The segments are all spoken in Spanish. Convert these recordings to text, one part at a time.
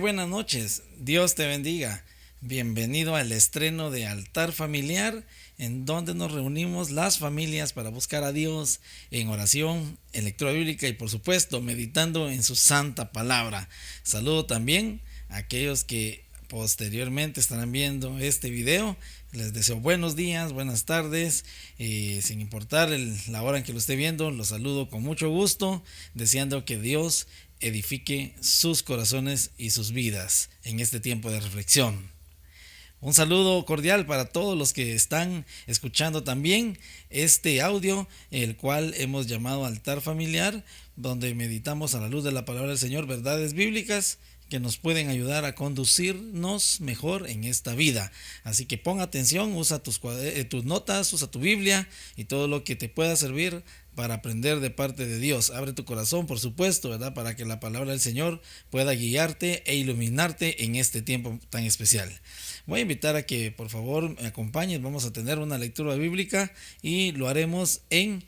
buenas noches. Dios te bendiga. Bienvenido al estreno de Altar Familiar, en donde nos reunimos las familias para buscar a Dios en oración, en lectura bíblica y por supuesto meditando en su santa palabra. Saludo también a aquellos que posteriormente estarán viendo este video. Les deseo buenos días, buenas tardes, sin importar la hora en que lo esté viendo. Los saludo con mucho gusto, deseando que Dios edifique sus corazones y sus vidas en este tiempo de reflexión. Un saludo cordial para todos los que están escuchando también este audio, el cual hemos llamado Altar Familiar, donde meditamos a la luz de la palabra del Señor verdades bíblicas que nos pueden ayudar a conducirnos mejor en esta vida. Así que pon atención, usa tus notas, usa tu Biblia y todo lo que te pueda servir para aprender de parte de Dios. Abre tu corazón, por supuesto, ¿verdad? Para que la palabra del Señor pueda guiarte e iluminarte en este tiempo tan especial. Voy a invitar a que por favor me acompañen. Vamos a tener una lectura bíblica y lo haremos en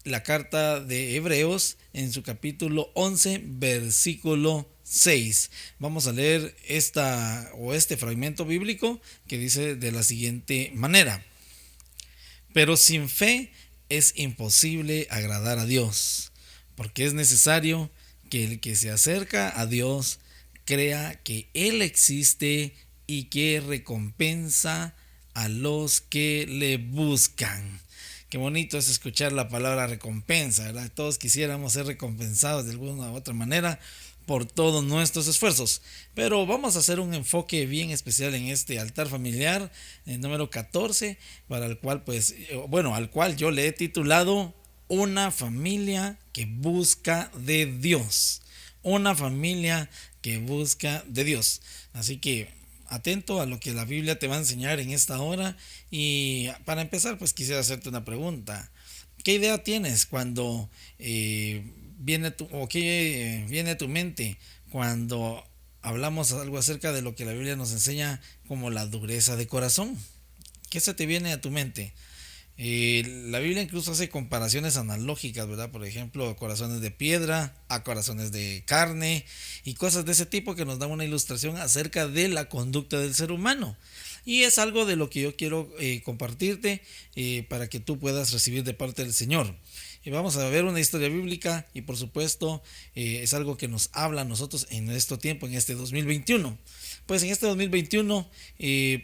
la carta de Hebreos en su capítulo 11, versículo 6. Vamos a leer este fragmento bíblico que dice de la siguiente manera: pero sin fe es imposible agradar a Dios, porque es necesario que el que se acerca a Dios crea que Él existe y que recompensa a los que le buscan. Qué bonito es escuchar la palabra recompensa, ¿verdad? Todos quisiéramos ser recompensados de alguna u otra manera por todos nuestros esfuerzos. Pero vamos a hacer un enfoque bien especial en este altar familiar, el número 14, para el cual al cual yo le he titulado Una familia que busca de Dios. Una familia que busca de Dios. Así que atento a lo que la Biblia te va a enseñar en esta hora. Y para empezar, pues quisiera hacerte una pregunta. ¿Qué idea tienes cuando viene a tu mente cuando hablamos algo acerca de lo que la Biblia nos enseña como la dureza de corazón? ¿Qué se te viene a tu mente? La Biblia incluso hace comparaciones analógicas, ¿verdad? Por ejemplo, corazones de piedra a corazones de carne y cosas de ese tipo que nos dan una ilustración acerca de la conducta del ser humano. Y es algo de lo que yo quiero compartirte para que tú puedas recibir de parte del Señor. Y vamos a ver una historia bíblica y por supuesto es algo que nos habla a nosotros en este tiempo, en este 2021. Pues en este 2021,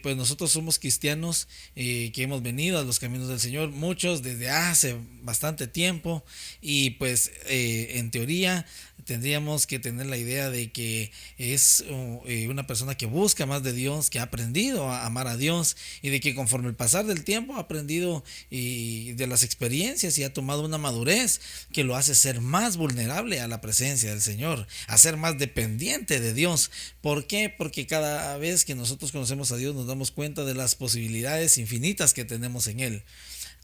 pues nosotros somos cristianos que hemos venido a los caminos del Señor, muchos desde hace bastante tiempo, y pues en teoría tendríamos que tener la idea de que es una persona que busca más de Dios, que ha aprendido a amar a Dios y de que conforme el pasar del tiempo ha aprendido de las experiencias y ha tomado una madurez que lo hace ser más vulnerable a la presencia del Señor, a ser más dependiente de Dios. ¿Por qué? Porque cada vez que nosotros conocemos a Dios nos damos cuenta de las posibilidades infinitas que tenemos en Él.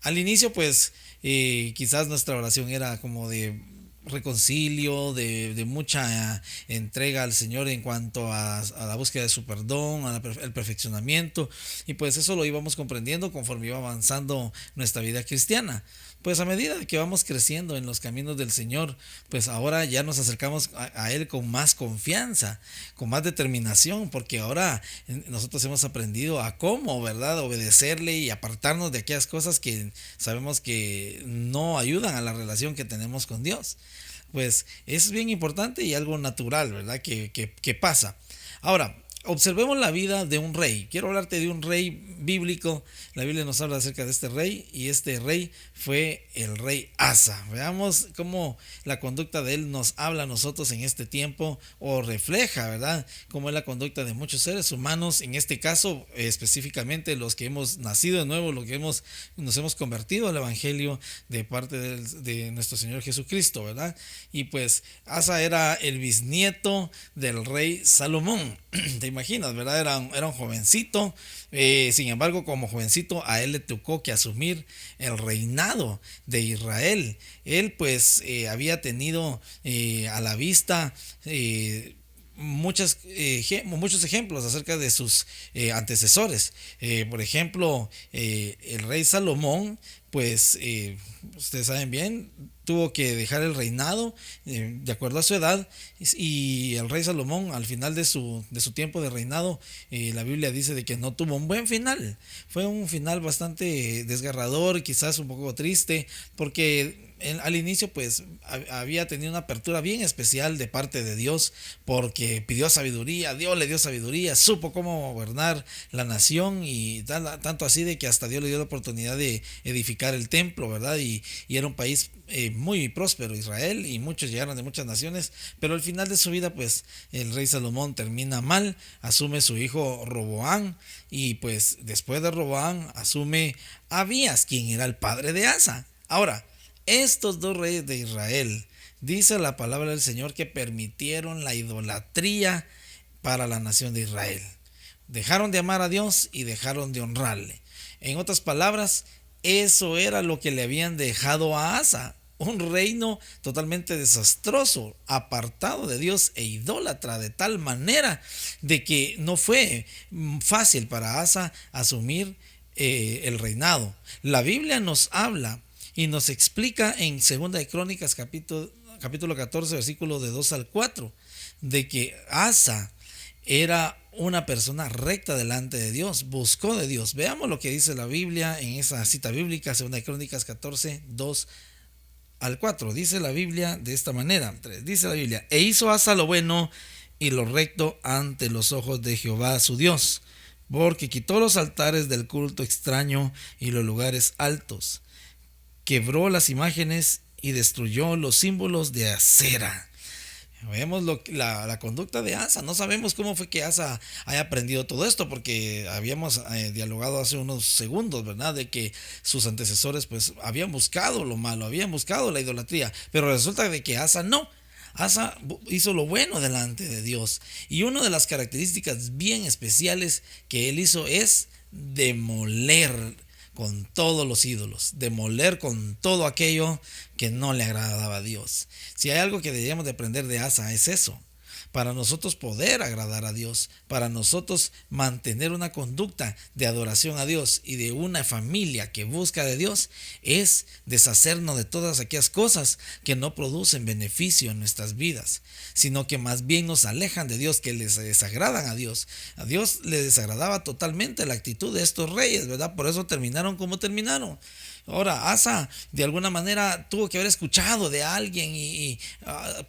Al inicio pues quizás nuestra oración era como de reconcilio, de mucha entrega al Señor en cuanto a la búsqueda de su perdón, al perfeccionamiento, y pues eso lo íbamos comprendiendo conforme iba avanzando nuestra vida cristiana. Pues a medida que vamos creciendo en los caminos del Señor, pues ahora ya nos acercamos a Él con más confianza, con más determinación, porque ahora nosotros hemos aprendido a cómo, ¿verdad?, obedecerle y apartarnos de aquellas cosas que sabemos que no ayudan a la relación que tenemos con Dios. Pues es bien importante y algo natural, ¿verdad?, que pasa. Ahora, observemos la vida de un rey. Quiero hablarte de un rey bíblico. La Biblia nos habla acerca de este rey, y este rey fue el rey Asa. Veamos cómo la conducta de él nos habla a nosotros en este tiempo, o refleja, ¿verdad?, cómo es la conducta de muchos seres humanos, en este caso específicamente los que hemos nacido de nuevo, los que nos hemos convertido al evangelio de parte de nuestro Señor Jesucristo, ¿verdad? Y pues Asa era el bisnieto del rey Salomón. Te imaginas, ¿verdad? Era un jovencito. Sin embargo, como jovencito a él le tocó que asumir el reinado de Israel. Él pues había tenido a la vista muchos ejemplos acerca de sus antecesores. Por ejemplo, el rey Salomón pues ustedes saben bien, tuvo que dejar el reinado de acuerdo a su edad, y el rey Salomón al final de su tiempo de reinado, la Biblia dice de que no tuvo un buen final. Fue un final bastante desgarrador, quizás un poco triste, porque al inicio pues había tenido una apertura bien especial de parte de Dios, porque pidió sabiduría, Dios le dio sabiduría, supo cómo gobernar la nación, y tanto así de que hasta Dios le dio la oportunidad de edificar el templo, ¿verdad? Y era un país muy próspero, Israel, y muchos llegaron de muchas naciones, pero al final de su vida pues el rey Salomón termina mal, asume su hijo Roboán, y pues después de Roboán asume Abías, quien era el padre de Asa. Ahora, estos dos reyes de Israel, dice la palabra del Señor, que permitieron la idolatría para la nación de Israel. Dejaron de amar a Dios y dejaron de honrarle. En otras palabras, eso era lo que le habían dejado a Asa, un reino totalmente desastroso, apartado de Dios e idólatra, de tal manera de que no fue fácil para Asa asumir el reinado. La Biblia nos habla y nos explica en Segunda de Crónicas capítulo 14, versículos de 2 al 4, de que Asa era una persona recta delante de Dios, buscó de Dios. Veamos lo que dice la Biblia en esa cita bíblica, Segunda de Crónicas 14, 2 al 4. Dice la Biblia de esta manera, dice la Biblia: e hizo Asa lo bueno y lo recto ante los ojos de Jehová su Dios, porque quitó los altares del culto extraño y los lugares altos, quebró las imágenes y destruyó los símbolos de acera. Vemos la conducta de Asa. No sabemos cómo fue que Asa haya aprendido todo esto, porque habíamos dialogado hace unos segundos, ¿verdad? De que sus antecesores pues habían buscado lo malo, habían buscado la idolatría, pero resulta de que Asa no. Asa hizo lo bueno delante de Dios, y una de las características bien especiales que él hizo es demoler con todos los ídolos, demoler con todo aquello que no le agradaba a Dios. Si hay algo que deberíamos de aprender de Asa, es eso. Para nosotros poder agradar a Dios, para nosotros mantener una conducta de adoración a Dios y de una familia que busca de Dios, es deshacernos de todas aquellas cosas que no producen beneficio en nuestras vidas, sino que más bien nos alejan de Dios, que les desagradan a Dios. A Dios le desagradaba totalmente la actitud de estos reyes, ¿verdad? Por eso terminaron como terminaron. Ahora, Asa de alguna manera tuvo que haber escuchado de alguien,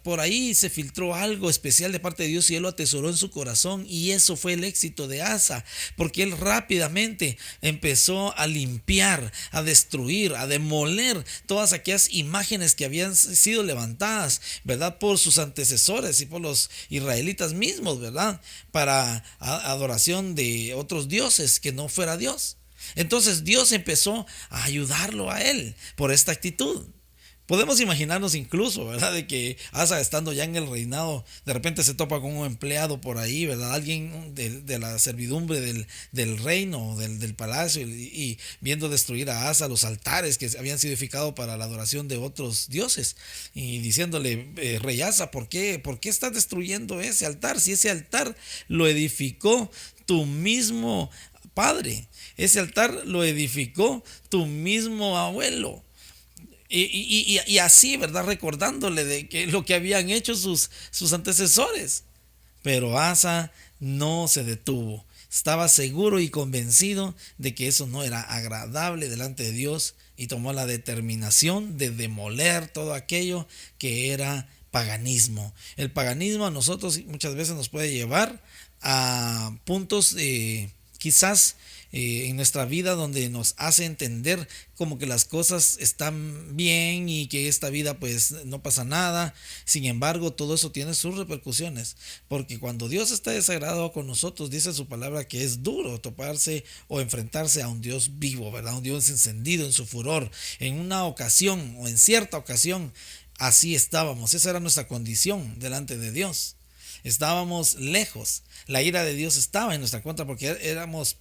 por ahí se filtró algo especial de parte de Dios, y él lo atesoró en su corazón, y eso fue el éxito de Asa, porque él rápidamente empezó a limpiar, a destruir, a demoler todas aquellas imágenes que habían sido levantadas, ¿verdad? Por sus antecesores y por los israelitas mismos, ¿verdad? Para adoración de otros dioses que no fuera Dios. Entonces Dios empezó a ayudarlo a él por esta actitud. Podemos imaginarnos incluso, ¿verdad? De que Asa, estando ya en el reinado, de repente se topa con un empleado por ahí, ¿verdad? Alguien de la servidumbre del reino, del palacio, y viendo destruir a Asa los altares que habían sido edificados para la adoración de otros dioses. Y diciéndole: rey Asa, ¿por qué estás destruyendo ese altar? Si ese altar lo edificó tu mismo padre, ese altar lo edificó tu mismo abuelo. Y así, ¿verdad? Recordándole de que lo que habían hecho sus antecesores. Pero Asa no se detuvo. Estaba seguro y convencido de que eso no era agradable delante de Dios, y tomó la determinación de demoler todo aquello que era paganismo. El paganismo a nosotros muchas veces nos puede llevar a puntos quizás en nuestra vida, donde nos hace entender como que las cosas están bien y que esta vida pues no pasa nada. Sin embargo, todo eso tiene sus repercusiones, porque cuando Dios está desagradado con nosotros, dice su palabra que es duro toparse o enfrentarse a un Dios vivo, ¿verdad? Un Dios encendido en su furor. En una ocasión, o en cierta ocasión, así estábamos. Esa era nuestra condición delante de Dios. estábamos lejos. La ira de Dios estaba en nuestra contra porque éramos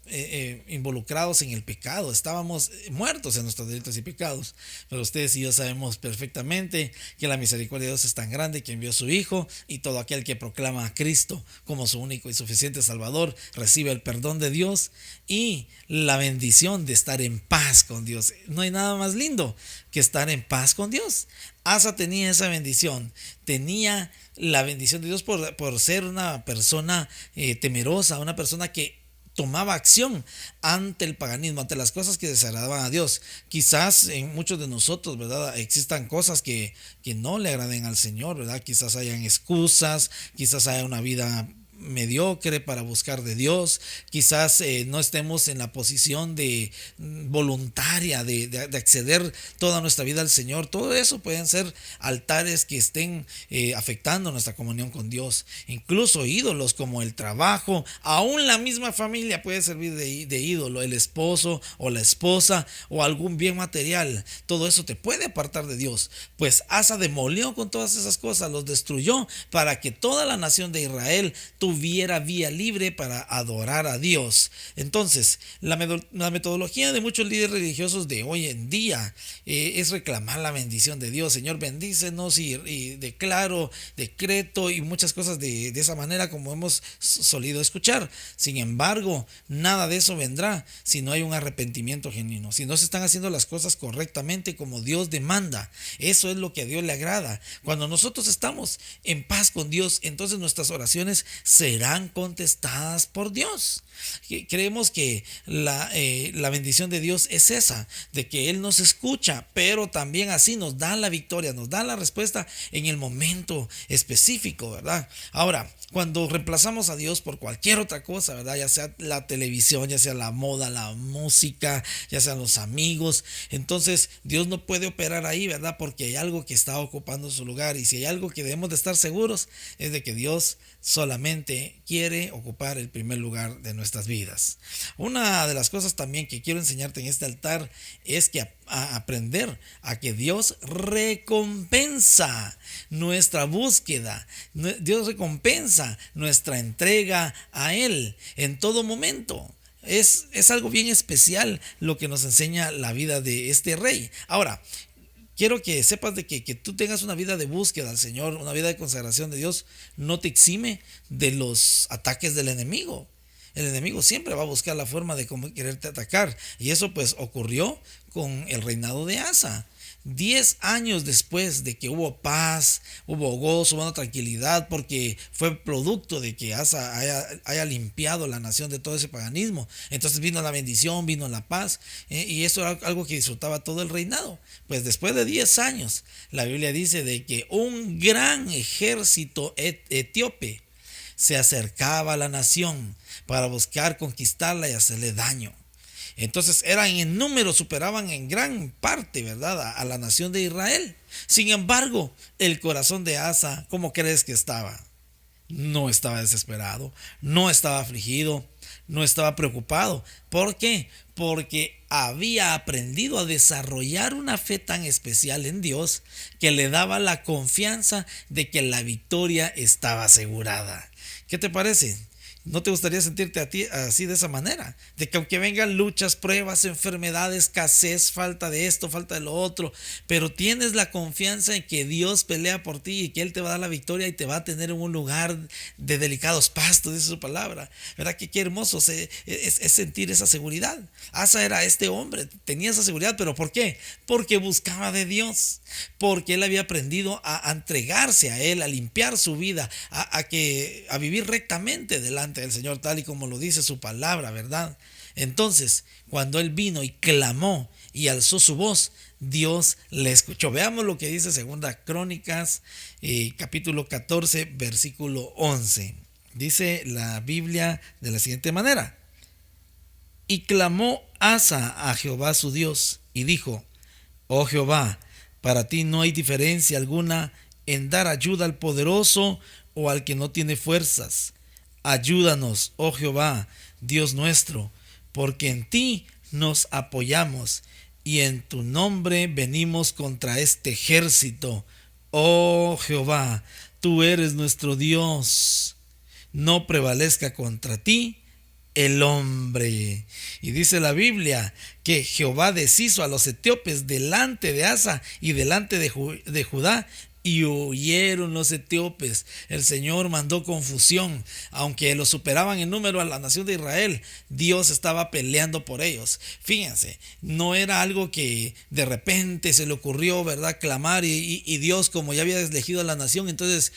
involucrados en el pecado, estábamos muertos en nuestros delitos y pecados. Pero ustedes y yo sabemos perfectamente que la misericordia de Dios es tan grande que envió a su Hijo, y todo aquel que proclama a Cristo como su único y suficiente Salvador recibe el perdón de Dios y la bendición de estar en paz con Dios. No hay nada más lindo que estar en paz con Dios. Asa tenía esa bendición, tenía la bendición de Dios por ser una persona temerosa, una persona que tomaba acción ante el paganismo, ante las cosas que desagradaban a Dios. Quizás en muchos de nosotros, ¿verdad?, existan cosas que no le agraden al Señor, ¿verdad? Quizás hayan excusas, quizás haya una vida mediocre para buscar de Dios, quizás no estemos en la posición de voluntaria de acceder toda nuestra vida al Señor. Todo eso pueden ser altares que estén afectando nuestra comunión con Dios. Incluso ídolos como el trabajo, aún la misma familia puede servir de ídolo, el esposo o la esposa o algún bien material. Todo eso te puede apartar de Dios. Pues Asa demolió con todas esas cosas, los destruyó para que toda la nación de Israel tuviera vía libre para adorar a Dios. Entonces, la metodología de muchos líderes religiosos de hoy en día es reclamar la bendición de Dios. Señor, bendícenos y declaro, decreto y muchas cosas de esa manera como hemos solido escuchar. Sin embargo, nada de eso vendrá si no hay un arrepentimiento genuino, si no se están haciendo las cosas correctamente como Dios demanda. Eso es lo que a Dios le agrada. Cuando nosotros estamos en paz con Dios, entonces nuestras oraciones serán contestadas por Dios. Creemos que la bendición de Dios es esa, de que Él nos escucha, pero también así nos da la victoria, nos da la respuesta en el momento específico, ¿verdad? Ahora, cuando reemplazamos a Dios por cualquier otra cosa, ¿verdad? Ya sea la televisión, ya sea la moda, la música, ya sean los amigos, entonces Dios no puede operar ahí, ¿verdad? Porque hay algo que está ocupando su lugar, y si hay algo que debemos de estar seguros es de que Dios solamente quiere ocupar el primer lugar de nuestras vidas. Una de las cosas también que quiero enseñarte en este altar es que a aprender a que Dios recompensa nuestra búsqueda. Dios recompensa nuestra entrega a Él en todo momento. Es algo bien especial lo que nos enseña la vida de este rey. Ahora, quiero que sepas de que tú tengas una vida de búsqueda al Señor, una vida de consagración de Dios, no te exime de los ataques del enemigo. El enemigo siempre va a buscar la forma de cómo quererte atacar. Y eso pues ocurrió con el reinado de Asa. 10 años después de que hubo paz, hubo gozo, hubo tranquilidad, porque fue producto de que Asa haya limpiado la nación de todo ese paganismo. Entonces vino la bendición, vino la paz, y eso era algo que disfrutaba todo el reinado. Pues después de 10 años, la Biblia dice de que un gran ejército etíope se acercaba a la nación para buscar conquistarla y hacerle daño. Entonces eran en número, superaban en gran parte, ¿verdad?, a la nación de Israel. Sin embargo, el corazón de Asa, ¿cómo crees que estaba? No estaba desesperado, no estaba afligido, no estaba preocupado. ¿Por qué? Porque había aprendido a desarrollar una fe tan especial en Dios que le daba la confianza de que la victoria estaba asegurada. ¿Qué te parece? ¿No te gustaría sentirte a ti así, de esa manera? De que aunque vengan luchas, pruebas, enfermedades, escasez, falta de esto, falta de lo otro, pero tienes la confianza en que Dios pelea por ti y que Él te va a dar la victoria y te va a tener en un lugar de delicados pastos, dice su palabra. ¿Verdad que qué hermoso es sentir esa seguridad? Asa era este hombre, tenía esa seguridad, ¿pero por qué? Porque buscaba de Dios, porque él había aprendido a entregarse a Él, a limpiar su vida, a vivir rectamente delante del Señor, tal y como lo dice su palabra, ¿verdad? Entonces, cuando él vino y clamó y alzó su voz, Dios le escuchó. Veamos lo que dice Segunda Crónicas, capítulo 14, versículo 11. Dice la Biblia de la siguiente manera: y clamó Asa a Jehová su Dios y dijo: oh Jehová, para ti no hay diferencia alguna en dar ayuda al poderoso o al que no tiene fuerzas. Ayúdanos, oh Jehová, Dios nuestro, porque en ti nos apoyamos y en tu nombre venimos contra este ejército, Oh Jehová, tú eres nuestro Dios, no prevalezca contra ti el hombre. Y dice la Biblia que Jehová deshizo a los etíopes delante de Asa y delante de Judá, y huyeron los etíopes. El Señor mandó confusión. Aunque los superaban en número a la nación de Israel, Dios estaba peleando por ellos. Fíjense, no era algo que de repente se le ocurrió, ¿verdad?, clamar, y Dios, como ya había elegido a la nación, entonces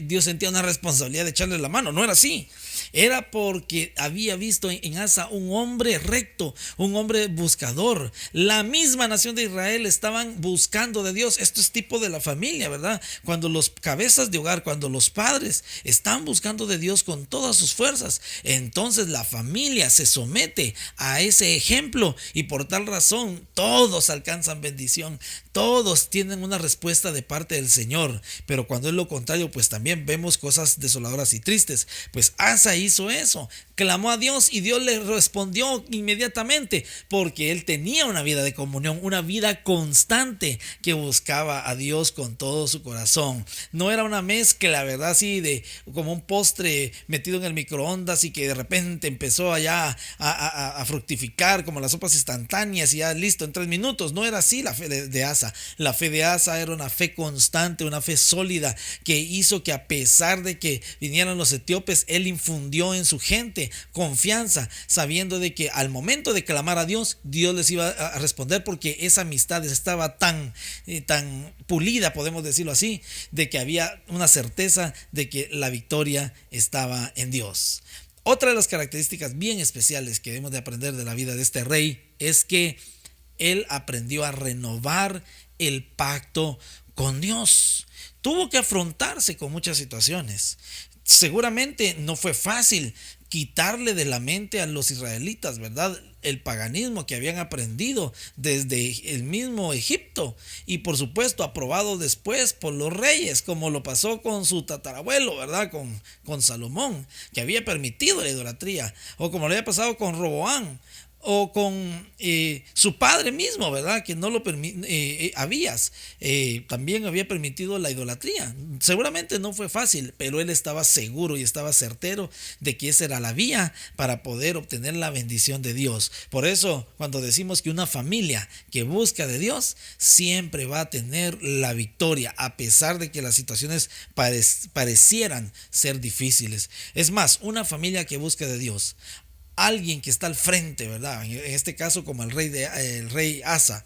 Dios sentía una responsabilidad de echarle la mano. No era así. Era porque había visto en Asa un hombre recto, un hombre buscador. La misma nación de Israel estaban buscando de Dios. Esto es tipo de la familia, ¿verdad? Cuando los cabezas de hogar, cuando los padres están buscando de Dios con todas sus fuerzas, entonces la familia se somete a ese ejemplo, y por tal razón todos alcanzan bendición, todos tienen una respuesta de parte del Señor. Pero cuando es lo contrario, pues también vemos cosas desoladoras y tristes. Pues Asa hizo eso, clamó a Dios y Dios le respondió inmediatamente, porque él tenía una vida de comunión, una vida constante que buscaba a Dios con todo su corazón. No era una mezcla, ¿verdad?, así de como un postre metido en el microondas y que de repente empezó allá a fructificar como las sopas instantáneas y ya listo en 3 minutos. No era así la fe de Asa. La fe de Asa era una fe constante, una fe sólida, que hizo que a pesar de que vinieran los etíopes, él infundió en su gente confianza, sabiendo de que al momento de clamar a Dios, Dios les iba a responder, porque esa amistad estaba tan pulida, podemos decirlo así, de que había una certeza de que la victoria estaba en Dios. Otra de las características bien especiales que debemos de aprender de la vida de este rey es que él aprendió a renovar el pacto con Dios. Tuvo que afrontarse con muchas situaciones. Seguramente no fue fácil quitarle de la mente a los israelitas, ¿verdad?, el paganismo que habían aprendido desde el mismo Egipto, y por supuesto aprobado después por los reyes, como lo pasó con su tatarabuelo, ¿verdad?, con Salomón, que había permitido la idolatría, o como le había pasado con Roboán, o con su padre mismo, ¿verdad?, que no lo Abías, también había permitido la idolatría. Seguramente no fue fácil, pero él estaba seguro y estaba certero de que esa era la vía para poder obtener la bendición de Dios. Por eso, cuando decimos que una familia que busca de Dios siempre va a tener la victoria, a pesar de que las situaciones parecieran ser difíciles. Es más, una familia que busca de Dios, alguien que está al frente, ¿verdad?, en este caso como el rey Asa,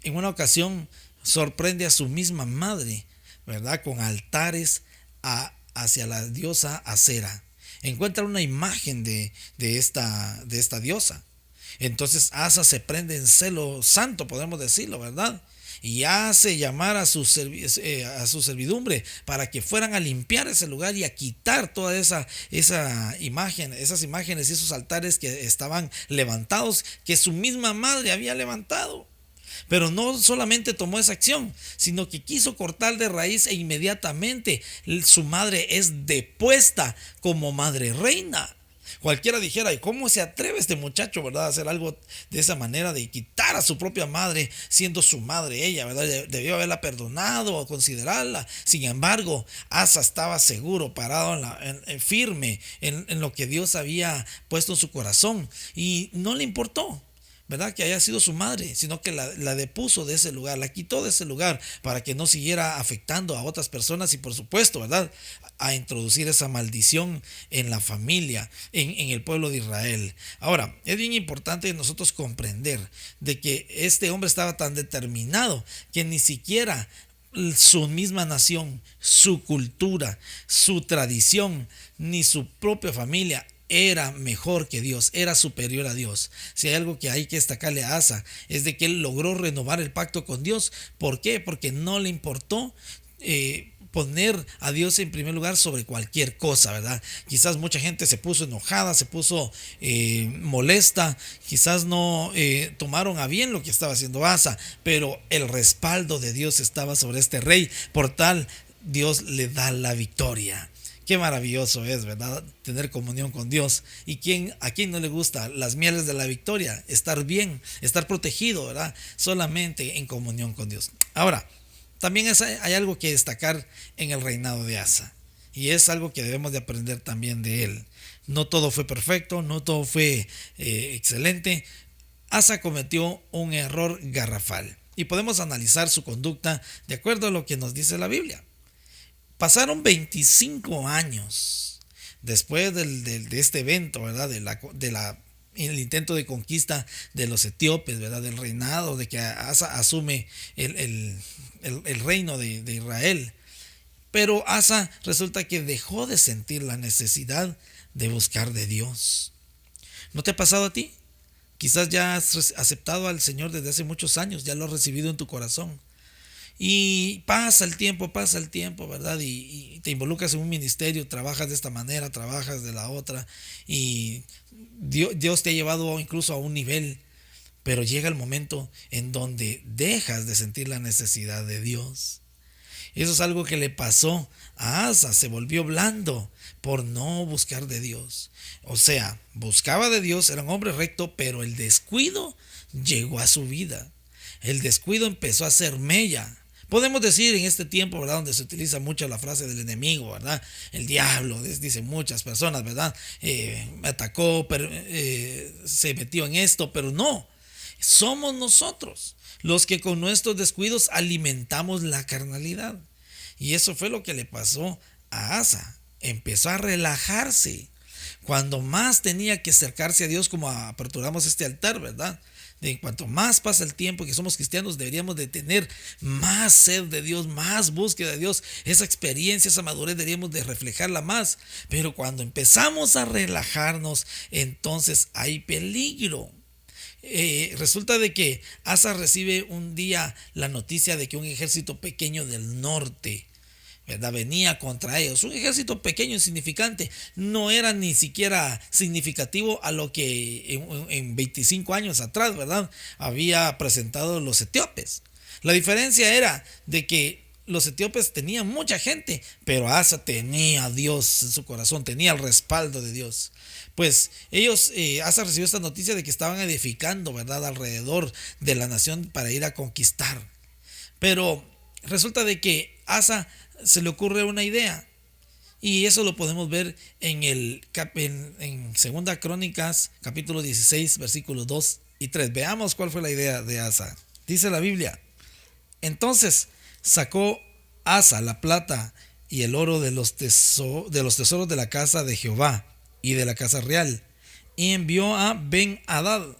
en una ocasión sorprende a su misma madre, ¿verdad?, con altares hacia la diosa Acera. Encuentra una imagen de esta diosa. Entonces Asa se prende en celo santo, podemos decirlo, ¿verdad?, y hace llamar a su servidumbre para que fueran a limpiar ese lugar y a quitar toda esa imagen, esas imágenes y esos altares que estaban levantados, que su misma madre había levantado. Pero no solamente tomó esa acción, sino que quiso cortar de raíz, e inmediatamente su madre es depuesta como madre reina. Cualquiera dijera: ¿y cómo se atreve este muchacho, verdad, a hacer algo de esa manera, de quitar a su propia madre, siendo su madre ella, verdad? Debió haberla perdonado o considerarla. Sin embargo, Asa estaba seguro, parado firme en lo que Dios había puesto en su corazón, y no le importó, ¿verdad?, que haya sido su madre, sino que la depuso de ese lugar, la quitó de ese lugar para que no siguiera afectando a otras personas, y por supuesto, ¿verdad?, a introducir esa maldición en la familia, en el pueblo de Israel. Ahora, es bien importante nosotros comprender de que este hombre estaba tan determinado que ni siquiera su misma nación, su cultura, su tradición, ni su propia familia era mejor que Dios, era superior a Dios. Si hay algo que hay que destacarle a Asa, es de que él logró renovar el pacto con Dios. ¿Por qué? Porque no le importó poner a Dios en primer lugar sobre cualquier cosa, ¿verdad? Quizás mucha gente se puso enojada, se puso molesta, quizás no tomaron a bien lo que estaba haciendo Asa, pero el respaldo de Dios estaba sobre este rey. Por tal, Dios le da la victoria. Qué maravilloso es, ¿verdad?, tener comunión con Dios. ¿Y a quién no le gusta las mieles de la victoria? Estar bien, estar protegido, ¿verdad?, solamente en comunión con Dios. Ahora, también hay algo que destacar en el reinado de Asa. Y es algo que debemos de aprender también de él. No todo fue perfecto, no todo fue excelente. Asa cometió un error garrafal. Y podemos analizar su conducta de acuerdo a lo que nos dice la Biblia. Pasaron 25 años después de este evento, ¿verdad? El intento de conquista de los etíopes, ¿verdad? Del reinado, de que Asa asume el reino de Israel. Pero Asa resulta que dejó de sentir la necesidad de buscar de Dios. ¿No te ha pasado a ti? Quizás ya has aceptado al Señor desde hace muchos años, ya lo has recibido en tu corazón. Y pasa el tiempo, ¿verdad? Y te involucras en un ministerio, trabajas de esta manera, trabajas de la otra. Y Dios te ha llevado incluso a un nivel, pero llega el momento en donde dejas de sentir la necesidad de Dios. Eso es algo que le pasó a Asa, se volvió blando por no buscar de Dios. O sea, buscaba de Dios, era un hombre recto, pero el descuido llegó a su vida. El descuido empezó a ser mella. Podemos decir en este tiempo, ¿verdad?, donde se utiliza mucho la frase del enemigo, ¿verdad? El diablo, dicen muchas personas, ¿verdad? Me atacó, se metió en esto, pero no. Somos nosotros los que con nuestros descuidos alimentamos la carnalidad. Y eso fue lo que le pasó a Asa. Empezó a relajarse. Cuando más tenía que acercarse a Dios, como aperturamos este altar, ¿verdad? De cuanto más pasa el tiempo que somos cristianos, deberíamos de tener más sed de Dios, más búsqueda de Dios. Esa experiencia, esa madurez deberíamos de reflejarla más. Pero cuando empezamos a relajarnos, entonces hay peligro. Resulta de que Asa recibe un día la noticia de que un ejército pequeño del norte, ¿verdad?, venía contra ellos. Un ejército pequeño, insignificante, no era ni siquiera significativo a lo que en 25 años atrás, ¿verdad?, había presentado los etíopes. La diferencia era de que los etíopes tenían mucha gente, pero Asa tenía a Dios en su corazón, tenía el respaldo de Dios. Pues Asa recibió esta noticia de que estaban edificando, ¿verdad?, alrededor de la nación para ir a conquistar. Pero resulta de que Asa se le ocurre una idea, y eso lo podemos ver en Segunda Crónicas, capítulo 16, versículos 2 y 3. Veamos cuál fue la idea de Asa. Dice la Biblia: entonces sacó Asa la plata y el oro de los tesoros de la casa de Jehová y de la casa real, y envió a Ben-Hadad,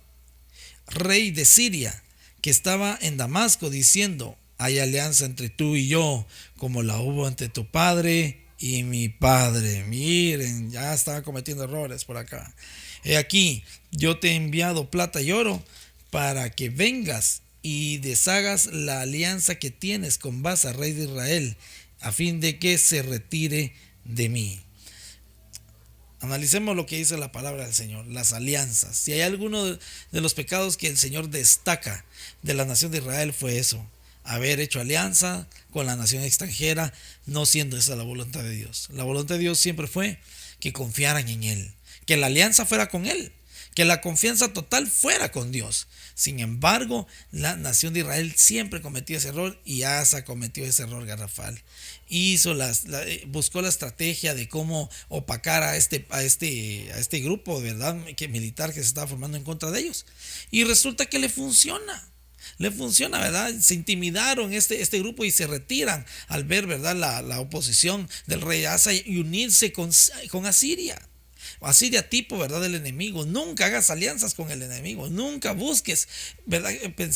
rey de Siria, que estaba en Damasco, diciendo: hay alianza entre tú y yo, como la hubo entre tu padre y mi padre. Miren, ya estaba cometiendo errores por acá. He aquí, yo te he enviado plata y oro para que vengas y deshagas la alianza que tienes con Baasa, rey de Israel, a fin de que se retire de mí. Analicemos lo que dice la palabra del Señor, las alianzas. Si hay alguno de los pecados que el Señor destaca de la nación de Israel, fue eso: haber hecho alianza con la nación extranjera, no siendo esa la voluntad de Dios. La voluntad de Dios siempre fue que confiaran en Él, que la alianza fuera con Él, que la confianza total fuera con Dios. Sin embargo, la nación de Israel siempre cometía ese error, y Asa cometió ese error garrafal. Buscó la estrategia de cómo opacar a este grupo, ¿verdad?, militar que se estaba formando en contra de ellos. Y resulta que le funciona, ¿verdad? Se intimidaron este grupo y se retiran al ver, ¿verdad?, la oposición del rey Asa y unirse con Asiria. Asiria, tipo, ¿verdad?, del enemigo. Nunca hagas alianzas con el enemigo, nunca busques, ¿verdad?,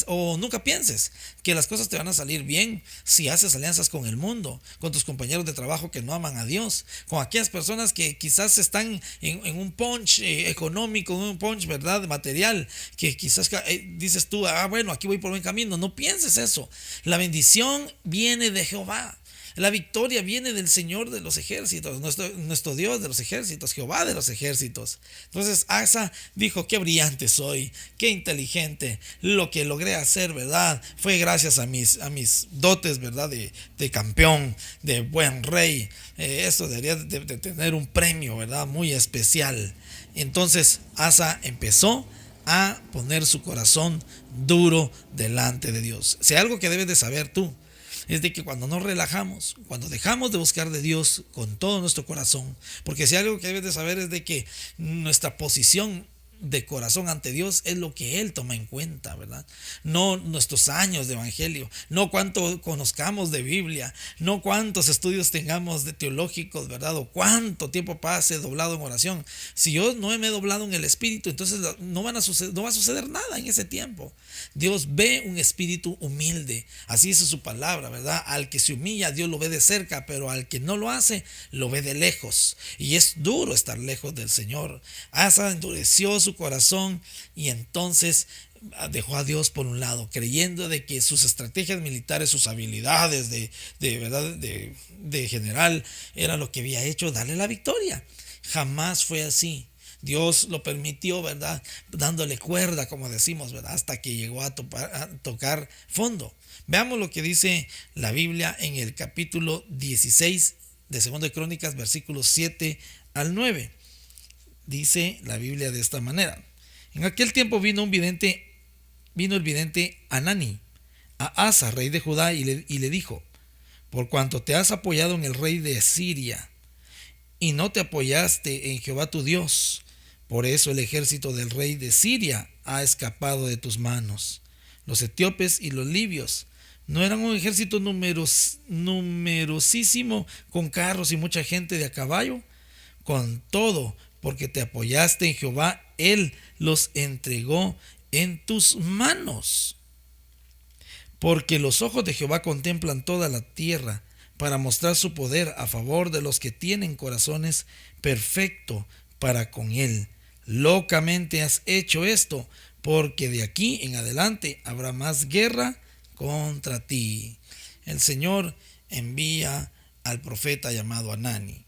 o nunca pienses que las cosas te van a salir bien si haces alianzas con el mundo, con tus compañeros de trabajo que no aman a Dios, con aquellas personas que quizás están en un punch económico, en un punch, ¿verdad?, material, que quizás dices tú: bueno, aquí voy por buen camino. No pienses eso. La bendición viene de Jehová. La victoria viene del Señor de los ejércitos, nuestro Dios de los ejércitos, Jehová de los ejércitos. Entonces Asa dijo: qué brillante soy, qué inteligente, lo que logré hacer, ¿verdad?, fue gracias a mis dotes, ¿verdad?, de campeón, de buen rey. Esto debería de tener un premio, ¿verdad?, muy especial. Entonces Asa empezó a poner su corazón duro delante de Dios. Si hay algo que debes de saber tú, es de que cuando nos relajamos, cuando dejamos de buscar de Dios con todo nuestro corazón, porque si algo que debes de saber es de que nuestra posición de corazón ante Dios es lo que Él toma en cuenta, ¿verdad? No nuestros años de evangelio, no cuánto conozcamos de Biblia, no cuántos estudios tengamos de teológicos, ¿verdad? O cuánto tiempo pase doblado en oración. Si yo no me he doblado en el espíritu, entonces no va a suceder nada en ese tiempo. Dios ve un espíritu humilde, así es su palabra, ¿verdad? Al que se humilla, Dios lo ve de cerca, pero al que no lo hace, lo ve de lejos. Y es duro estar lejos del Señor. Asa endureció su corazón y entonces dejó a Dios por un lado, creyendo de que sus estrategias militares, sus habilidades verdad de general era lo que había hecho darle la victoria. Jamás fue así. Dios lo permitió, ¿verdad? Dándole cuerda, como decimos, ¿verdad? Hasta que llegó a tocar fondo. Veamos lo que dice la Biblia en el capítulo 16 de 2 de Crónicas, versículos 7 al 9. Dice la Biblia de esta manera: en aquel tiempo vino el vidente Hanani a Asa, rey de Judá, y le dijo: por cuanto te has apoyado en el rey de Siria y no te apoyaste en Jehová tu Dios, por eso el ejército del rey de Siria ha escapado de tus manos. Los etíopes y los libios no eran un ejército numerosísimo con carros y mucha gente de a caballo. Con todo, porque te apoyaste en Jehová, Él los entregó en tus manos. Porque los ojos de Jehová contemplan toda la tierra para mostrar su poder a favor de los que tienen corazones perfecto para con Él. Locamente has hecho esto, porque de aquí en adelante habrá más guerra contra ti. El Señor envía al profeta llamado Hanani.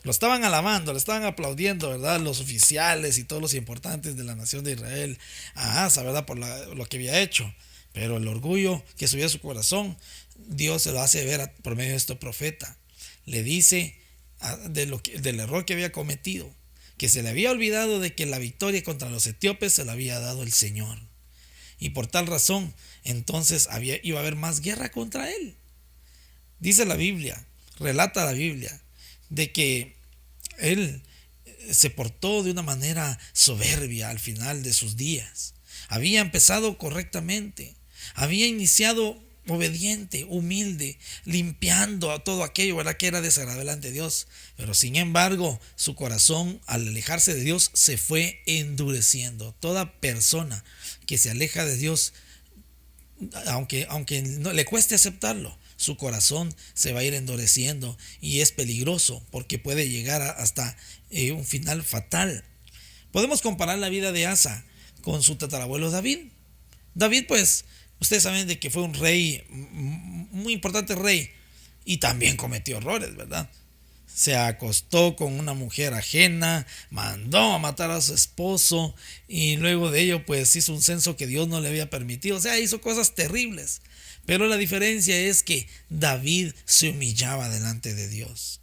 Lo estaban alabando, lo estaban aplaudiendo, ¿verdad? Los oficiales y todos los importantes de la nación de Israel a Asa, ¿verdad? Por lo que había hecho. Pero el orgullo que subía a su corazón, Dios se lo hace ver por medio de este profeta. Le dice del error que había cometido, que se le había olvidado de que la victoria contra los etíopes se la había dado el Señor. Y por tal razón, entonces iba a haber más guerra contra él. Dice la Biblia, relata la Biblia, de que él se portó de una manera soberbia al final de sus días. Había empezado correctamente, había iniciado obediente, humilde, limpiando a todo aquello, ¿verdad?, que era desagradable ante Dios. Pero sin embargo, su corazón, al alejarse de Dios, se fue endureciendo. Toda persona que se aleja de Dios, aunque no le cueste aceptarlo, su corazón se va a ir endureciendo y es peligroso porque puede llegar hasta un final fatal. Podemos comparar la vida de Asa con su tatarabuelo David. David, pues, ustedes saben de que fue un rey, muy importante rey, y también cometió errores, ¿verdad? Se acostó con una mujer ajena, mandó a matar a su esposo y luego de ello pues hizo un censo que Dios no le había permitido. O sea, hizo cosas terribles. Pero la diferencia es que David se humillaba delante de Dios.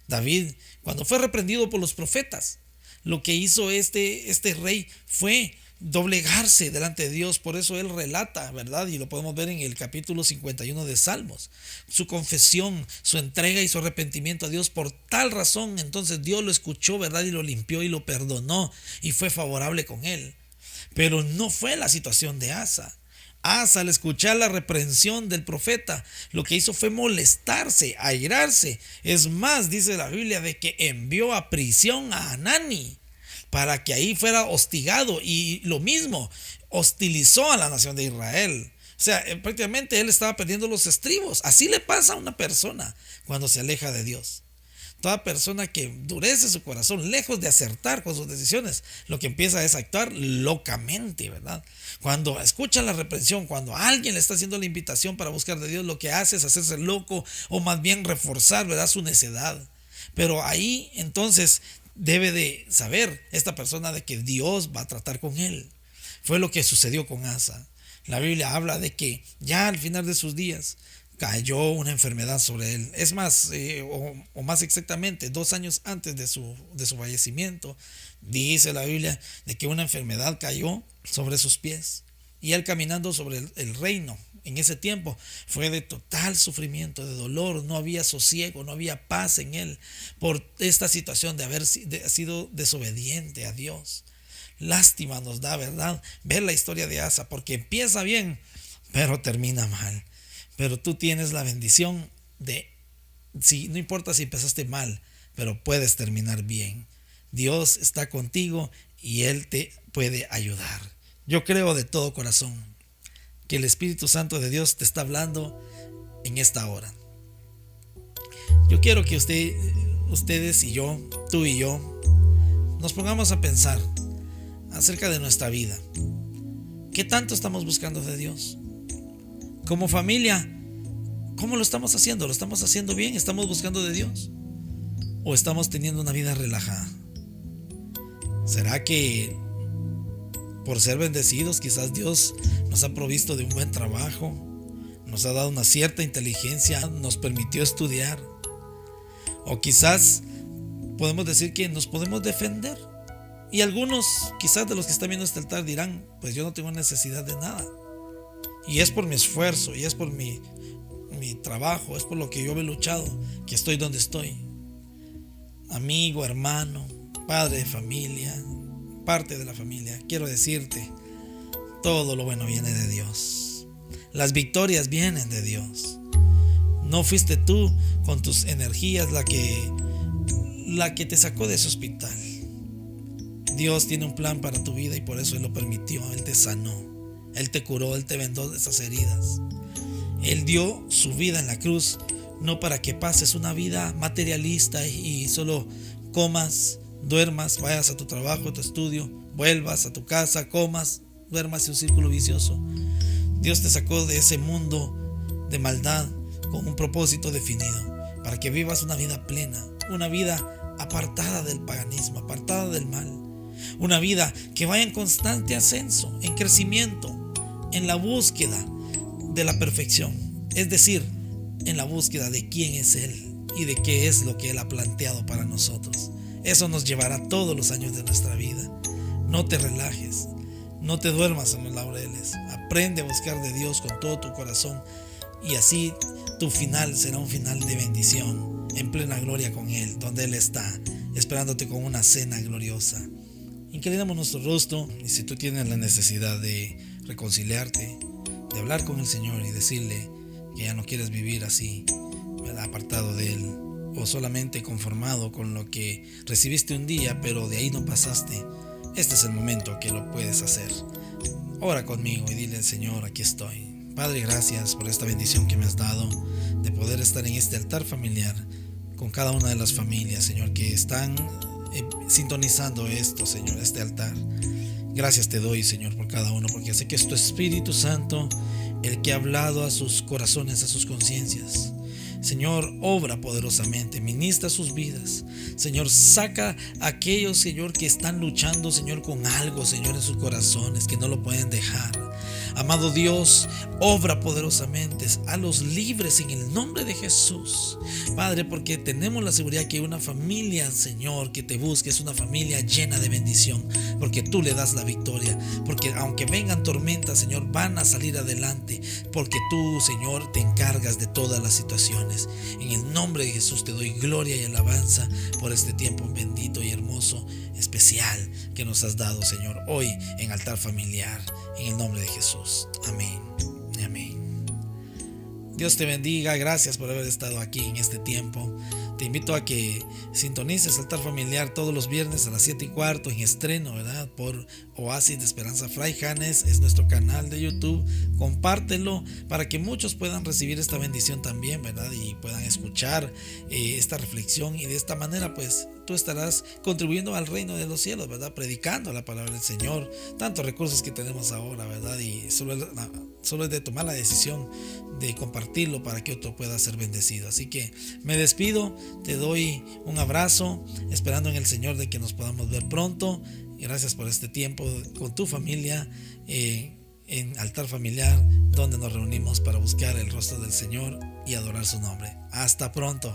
David, cuando fue reprendido por los profetas, lo que hizo este rey fue doblegarse delante de Dios. Por eso él relata, ¿verdad? Y lo podemos ver en el capítulo 51 de Salmos. Su confesión, su entrega y su arrepentimiento a Dios. Por tal razón, entonces Dios lo escuchó, ¿verdad? Y lo limpió y lo perdonó y fue favorable con él. Pero no fue la situación de Asa. Asa, al escuchar la reprensión del profeta, lo que hizo fue molestarse, airarse. Es más, dice la Biblia, de que envió a prisión a Hanani para que ahí fuera hostigado, y lo mismo, hostilizó a la nación de Israel. O sea, prácticamente él estaba perdiendo los estribos. Así le pasa a una persona cuando se aleja de Dios. Toda persona que endurece su corazón, lejos de acertar con sus decisiones, lo que empieza es a actuar locamente, ¿verdad? Cuando escucha la reprensión, cuando alguien le está haciendo la invitación para buscar de Dios, lo que hace es hacerse loco, o más bien reforzar, ¿verdad?, su necedad. Pero ahí entonces debe de saber esta persona de que Dios va a tratar con él. Fue lo que sucedió con Asa. La Biblia habla de que ya al final de sus días cayó una enfermedad sobre él. Es más, o más exactamente, 2 años antes de su fallecimiento, dice la Biblia de que una enfermedad cayó sobre sus pies. Y él caminando sobre el reino, en ese tiempo fue de total sufrimiento, de dolor, no había sosiego, no había paz en él por esta situación de haber sido desobediente a Dios. Lástima nos da, ¿verdad?, ver la historia de Asa, porque empieza bien, pero termina mal. Pero tú tienes la bendición de, si no importa si empezaste mal, pero puedes terminar bien. Dios está contigo y Él te puede ayudar. Yo creo de todo corazón que el Espíritu Santo de Dios te está hablando en esta hora. Yo quiero que ustedes y yo, tú y yo, nos pongamos a pensar acerca de nuestra vida. ¿Qué tanto estamos buscando de Dios? Como familia, ¿cómo lo estamos haciendo? ¿Lo estamos haciendo bien? ¿Estamos buscando de Dios? ¿O estamos teniendo una vida relajada? ¿Será que por ser bendecidos quizás Dios nos ha provisto de un buen trabajo, nos ha dado una cierta inteligencia, nos permitió estudiar? O quizás podemos decir que nos podemos defender. Y algunos quizás de los que están viendo este altar dirán, pues yo no tengo necesidad de nada. Y es por mi esfuerzo, y es por mi trabajo, es por lo que yo he luchado, que estoy donde estoy. Amigo, hermano, padre de familia, parte de la familia, quiero decirte, todo lo bueno viene de Dios. Las victorias vienen de Dios. No fuiste tú con tus energías la que te sacó de ese hospital. Dios tiene un plan para tu vida y por eso Él lo permitió. Él te sanó, Él te curó, Él te vendó de esas heridas. Él dio su vida en la cruz, no para que pases una vida materialista y solo comas, duermas, vayas a tu trabajo, a tu estudio, vuelvas a tu casa, comas, duermas en un círculo vicioso. Dios te sacó de ese mundo de maldad con un propósito definido, para que vivas una vida plena, una vida apartada del paganismo, apartada del mal, una vida que vaya en constante ascenso, en crecimiento, en la búsqueda de la perfección, es decir, en la búsqueda de quién es Él y de qué es lo que Él ha planteado para nosotros. Eso nos llevará todos los años de nuestra vida. No te relajes, no te duermas en los laureles, aprende a buscar de Dios con todo tu corazón y así tu final será un final de bendición, en plena gloria con Él, donde Él está, esperándote con una cena gloriosa. Inclinamos nuestro rostro y si tú tienes la necesidad de reconciliarte, de hablar con el Señor y decirle que ya no quieres vivir así, ¿verdad?, apartado de Él, o solamente conformado con lo que recibiste un día, pero de ahí no pasaste, este es el momento que lo puedes hacer. Ora conmigo y dile al Señor, aquí estoy. Padre, gracias por esta bendición que me has dado de poder estar en este altar familiar con cada una de las familias, Señor, que están sintonizando esto, Señor, este altar. Gracias te doy, Señor, por cada uno, porque sé que es tu Espíritu Santo el que ha hablado a sus corazones, a sus conciencias. Señor, obra poderosamente, ministra sus vidas. Señor, saca a aquellos, Señor, que están luchando, Señor, con algo, Señor, en sus corazones, que no lo pueden dejar. Amado Dios, obra poderosamente, a los libres en el nombre de Jesús. Padre, porque tenemos la seguridad que una familia, Señor, que te busque es una familia llena de bendición, porque tú le das la victoria, porque aunque vengan tormentas, Señor, van a salir adelante, porque tú, Señor, te encargas de todas las situaciones. En el nombre de Jesús te doy gloria y alabanza por este tiempo bendito y hermoso, especial que nos has dado, Señor, hoy en altar familiar, en el nombre de Jesús. Amén y amén. Dios te bendiga, gracias por haber estado aquí en este tiempo. Te invito a que sintonices Altar Familiar todos los viernes a las 7:15 en estreno, ¿verdad?, por Oasis de Esperanza. Fray Janes es nuestro canal de YouTube. Compártelo para que muchos puedan recibir esta bendición también, ¿verdad?, y puedan escuchar esta reflexión, y de esta manera pues tú estarás contribuyendo al reino de los cielos, ¿verdad?, predicando la palabra del Señor. Tantos recursos que tenemos ahora, ¿verdad?, y solo es de tomar la decisión de compartirlo para que otro pueda ser bendecido. Así que me despido, te doy un abrazo, esperando en el Señor de que nos podamos ver pronto. Gracias por este tiempo con tu familia en Altar Familiar, donde nos reunimos para buscar el rostro del Señor y adorar su nombre. Hasta pronto.